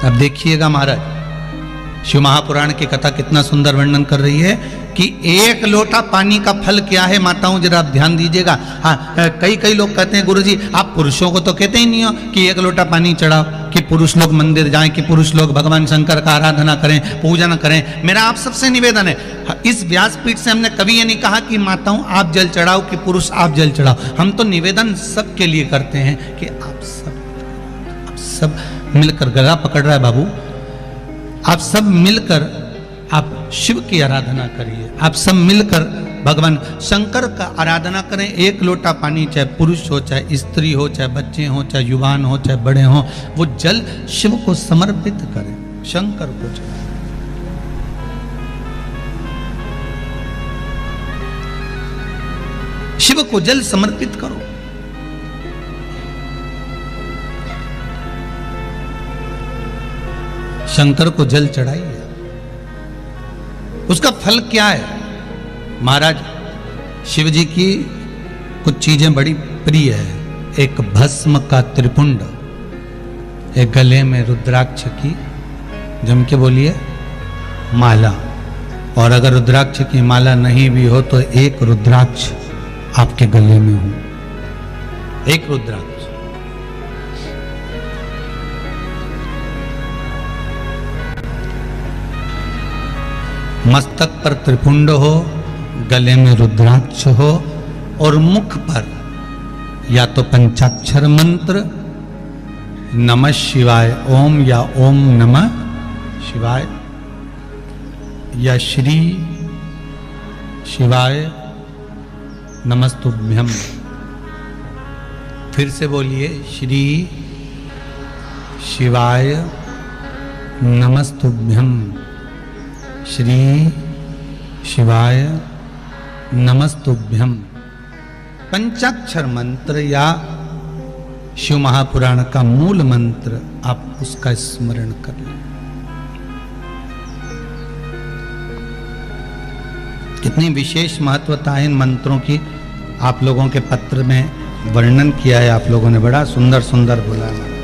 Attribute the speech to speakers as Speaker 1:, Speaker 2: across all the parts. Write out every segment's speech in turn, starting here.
Speaker 1: अब देखिएगा महाराज, शिव महापुराण की कथा कितना सुंदर वर्णन कर रही है कि एक लोटा पानी का फल क्या है। माताओं जरा आप ध्यान दीजिएगा। हाँ, कई लोग कहते हैं गुरुजी आप पुरुषों को तो कहते ही नहीं हो कि एक लोटा पानी चढ़ाओ, कि पुरुष लोग मंदिर जाएं, कि पुरुष लोग भगवान शंकर का आराधना करें, पूजन करें। मेरा आप सबसे निवेदन है, इस व्यासपीठ से हमने कभी ये नहीं कहा कि माताओं आप जल चढ़ाओ, कि पुरुष आप जल चढ़ाओ। हम तो निवेदन सबके लिए करते हैं कि आप सब मिलकर, गला पकड़ रहा है बाबू, आप सब मिलकर आप शिव की आराधना करिए, आप सब मिलकर भगवान शंकर का आराधना करें। एक लोटा पानी, चाहे पुरुष हो, चाहे स्त्री हो, चाहे बच्चे हो, चाहे युवान हो, चाहे बड़े हो, वो जल शिव को समर्पित करें, शंकर को चढ़ाएं। शिव को जल समर्पित करो। शंकर को जल चढ़ाइए। उसका फल क्या है महाराज? शिव जी की कुछ चीजें बड़ी प्रिय है। एक भस्म का त्रिपुंड, एक गले में रुद्राक्ष की, जम के बोलिए, माला। और अगर रुद्राक्ष की माला नहीं भी हो तो एक रुद्राक्ष आपके गले में हो, एक रुद्राक्ष। मस्तक पर त्रिपुंड हो, गले में रुद्राक्ष हो, और मुख पर या तो पंचाक्षर मंत्र नमः शिवाय ओम, या ओम नमः शिवाय, या श्री शिवाय नमस्तुभ्यम। फिर से बोलिए, श्री शिवाय नमस्तुभ्यम, श्री शिवाय नमस्तुभ्यम। पंचाक्षर मंत्र या शिव महापुराण का मूल मंत्र आप उसका स्मरण कर लें। कितनी विशेष महत्वता है इन मंत्रों की, आप लोगों के पत्र में वर्णन किया है, आप लोगों ने बड़ा सुंदर सुंदर बोला है।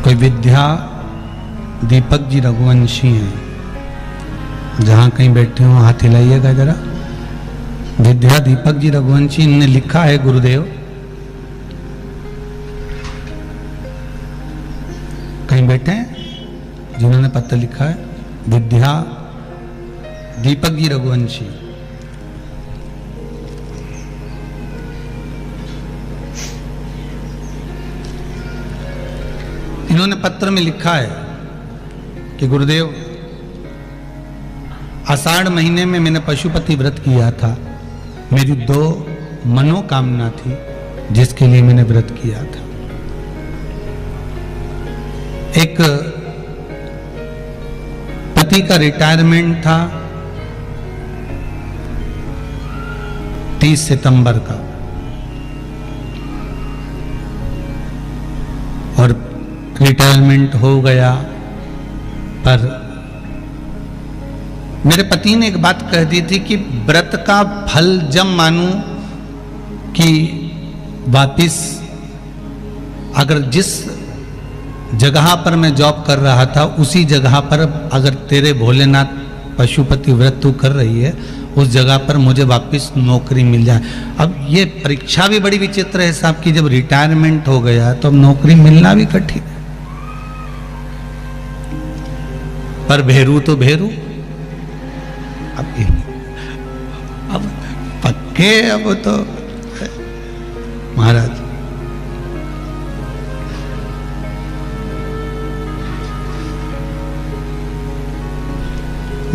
Speaker 1: कोई विद्या दीपक जी रघुवंशी हैं, जहां कहीं बैठे हो हाथ हिलाइएगा जरा। विद्या दीपक जी रघुवंशी ने लिखा है, गुरुदेव कहीं बैठे हैं जिन्होंने पत्र लिखा है, विद्या दीपक जी रघुवंशी। इन्होंने पत्र में लिखा है कि गुरुदेव, आषाढ़ महीने में मैंने पशुपति व्रत किया था। मेरी 2 मनोकामना थी जिसके लिए मैंने व्रत किया था। एक पति का रिटायरमेंट था 30 सितंबर का, और रिटायरमेंट हो गया, पर मेरे पति ने एक बात कह दी थी कि व्रत का फल जब मानूं कि वापिस, अगर जिस जगह पर मैं जॉब कर रहा था उसी जगह पर अगर तेरे भोलेनाथ पशुपति व्रत तू कर रही है, उस जगह पर मुझे वापस नौकरी मिल जाए। अब ये परीक्षा भी बड़ी विचित्र है साहब की, जब रिटायरमेंट हो गया तो अब नौकरी मिलना भी कठिन है। पर भेरू तो भेरू, अब पक्के, अब तो महाराज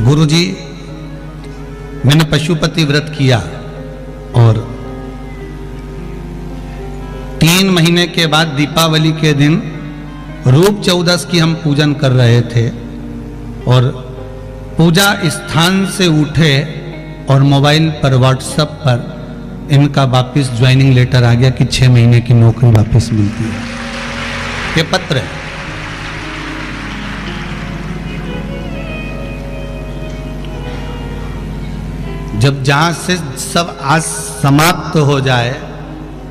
Speaker 1: गुरुजी, मैंने पशुपति व्रत किया और 3 महीने के बाद दीपावली के दिन रूप चौदस की हम पूजन कर रहे थे, और पूजा स्थान से उठे और मोबाइल पर व्हाट्सएप पर इनका वापस ज्वाइनिंग लेटर आ गया कि 6 महीने की नौकरी वापस मिलती है। ये पत्र है। जब जहां से सब आज समाप्त हो जाए,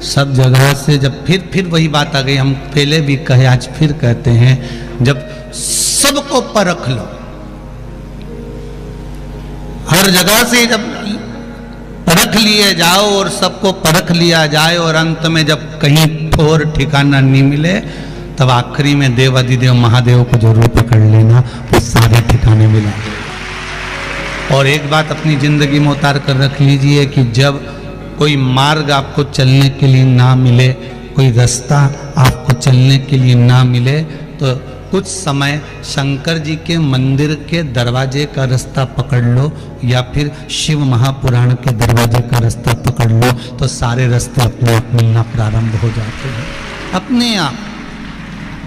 Speaker 1: सब जगह से जब फिर वही बात आ गई, हम पहले भी कहे आज फिर कहते हैं, जब सबको परख लो, हर जगह से जब परख लिए जाओ और सबको परख लिया जाए और अंत में जब कहीं ठोर ठिकाना नहीं मिले, तब आखिरी में देव अधिदेव महादेव को जरूर पकड़ लेना, वो सारे ठिकाने मिला। और एक बात अपनी जिंदगी में उतार कर रख लीजिए कि जब कोई मार्ग आपको चलने के लिए ना मिले, कोई रास्ता आपको चलने के लिए ना मिले, तो कुछ समय शंकर जी के मंदिर के दरवाजे का रास्ता पकड़ लो या फिर शिव महापुराण के दरवाजे का रास्ता पकड़ लो, तो सारे रास्ते अपने आप मिलना प्रारंभ हो जाते हैं अपने आप।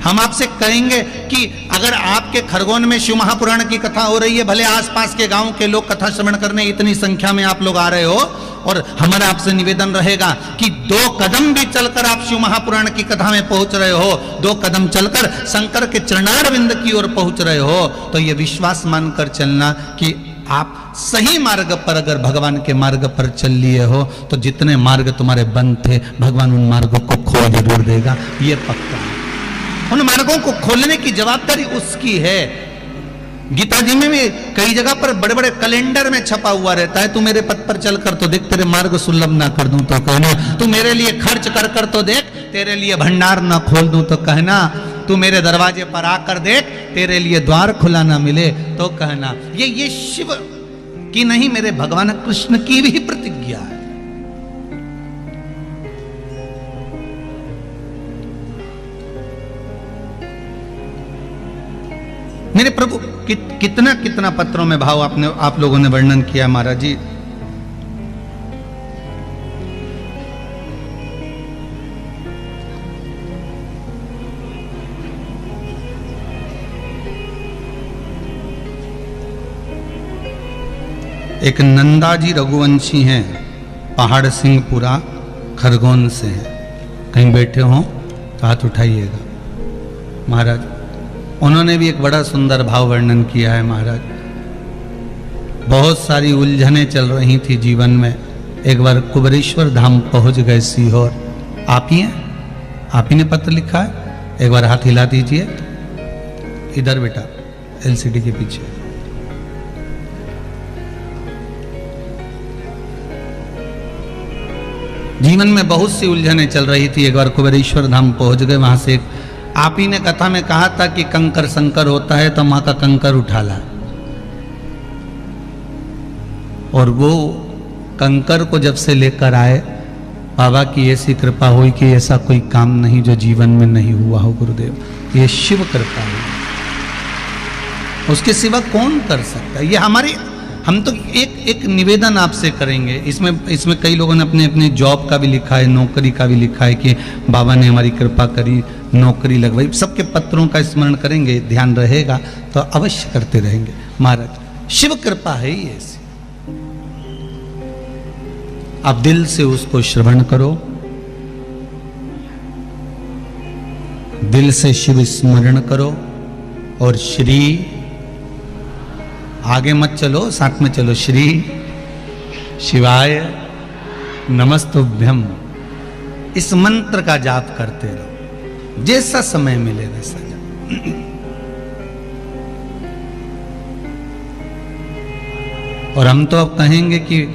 Speaker 1: हम आपसे कहेंगे कि अगर आपके खरगोन में शिव महापुराण की कथा हो रही है, भले आसपास के गांव के लोग कथा श्रवण करने इतनी संख्या में आप लोग आ रहे हो, और हमारा आपसे निवेदन रहेगा कि 2 कदम भी चलकर आप शिव महापुराण की कथा में पहुंच रहे हो, 2 कदम चलकर शंकर के चरणारविंद की ओर पहुंच रहे हो, तो यह विश्वास मानकर चलना कि आप सही मार्ग पर, अगर भगवान के मार्ग पर चल लिए हो, तो जितने मार्ग तुम्हारे बंद थे भगवान उन मार्गों को खोल जरूर देगा, ये पक्का है। उन मार्गों को खोलने की जवाबदारी उसकी है। गीता जी में भी कई जगह पर बड़े बड़े कैलेंडर में छपा हुआ रहता है, तू मेरे पथ पर चल कर तो देख तेरे मार्ग सुलभ ना कर दूं तो कहना, तू मेरे लिए खर्च कर कर तो देख तेरे लिए भंडार ना खोल दूं तो कहना, तू मेरे दरवाजे पर आकर देख तेरे लिए द्वार खुला ना मिले तो कहना। ये शिव की नहीं, मेरे भगवान कृष्ण की भी प्रतिज्ञा है। मेरे प्रभु कितना कितना पत्रों में भाव आप लोगों ने वर्णन किया महाराज जी। एक नंदाजी रघुवंशी हैं, पहाड़ सिंहपुरा खरगोन से हैं, कहीं बैठे हों तो हाथ उठाइएगा। महाराज उन्होंने भी एक बड़ा सुंदर भाव वर्णन किया है। महाराज बहुत सारी उलझनें चल रही थी जीवन में, एक बार कुबेरेश्वर धाम पहुंच गए सीहोर। आप ही हैं, आप ही ने पत्र लिखा है, एक बार हाथ हिला दीजिए। इधर बेटा एलसीडी के पीछे। जीवन में बहुत सी उलझनें चल रही थी, एक बार कुबेरेश्वर धाम पहुंच गए। वहां से आप ही ने कथा में कहा था कि कंकर संकर होता है तो मां का कंकर उठा ला, और वो कंकर को जब से लेकर आए, बाबा की ऐसी कृपा हुई कि ऐसा कोई काम नहीं जो जीवन में नहीं हुआ हो गुरुदेव, ये शिव कृपा है, उसके सिवा कौन कर सकता है। ये हमारी, हम तो एक निवेदन आपसे करेंगे। इसमें कई लोगों ने अपने अपने जॉब का भी लिखा है, नौकरी का भी लिखा है कि बाबा ने हमारी कृपा करी, नौकरी लगवाई। सबके पत्रों का स्मरण करेंगे, ध्यान रहेगा तो अवश्य करते रहेंगे। महाराज शिव कृपा है ही ऐसी, आप दिल से उसको श्रवण करो, दिल से शिव स्मरण करो, और श्री आगे मत चलो, साथ में चलो। श्री शिवाय नमस्तुभ्यम, इस मंत्र का जाप करते रहो, जैसा समय मिले वैसा जाप। और हम तो अब कहेंगे कि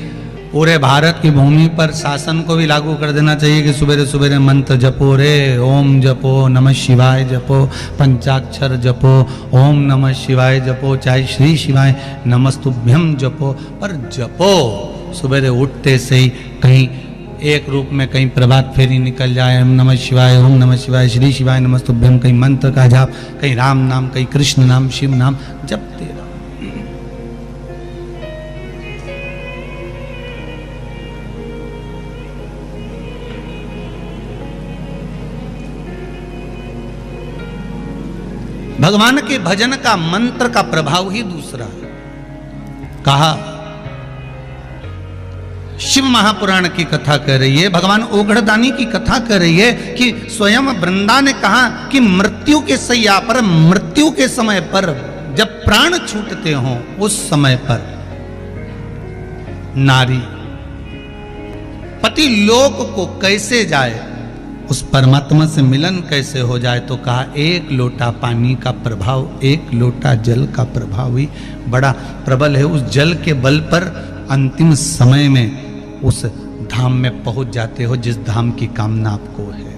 Speaker 1: पूरे भारत की भूमि पर शासन को भी लागू कर देना चाहिए कि सुबह सुबह मंत्र जपो रे, ओम जपो, नमः शिवाय जपो, पंचाक्षर जपो, ओम नमः शिवाय जपो, चाहे श्री शिवाय नमस्तुभ्यम जपो, पर जपो सुबह उठते से ही। कहीं एक रूप में कहीं प्रभात फेरी निकल जाए, ओम नमः शिवाय, ओम नमः शिवाय, श्री शिवाय नमस्तुभ्यम, कहीं मंत्र का जाप, कहीं राम नाम, कहीं कृष्ण नाम, शिव नाम जपते रहो। भगवान के भजन का मंत्र का प्रभाव ही दूसरा है। कहा शिव महापुराण की कथा कह रही है, भगवान ओघड़दानी की कथा कह रही है कि स्वयं वृंदा ने कहा कि मृत्यु के सैया पर, मृत्यु के समय पर, जब प्राण छूटते हों उस समय पर नारी पति लोक को कैसे जाए, उस परमात्मा से मिलन कैसे हो जाए, तो कहा एक लोटा पानी का प्रभाव, एक लोटा जल का प्रभाव ही बड़ा प्रबल है। उस जल के बल पर अंतिम समय में उस धाम में पहुंच जाते हो जिस धाम की कामना आपको है।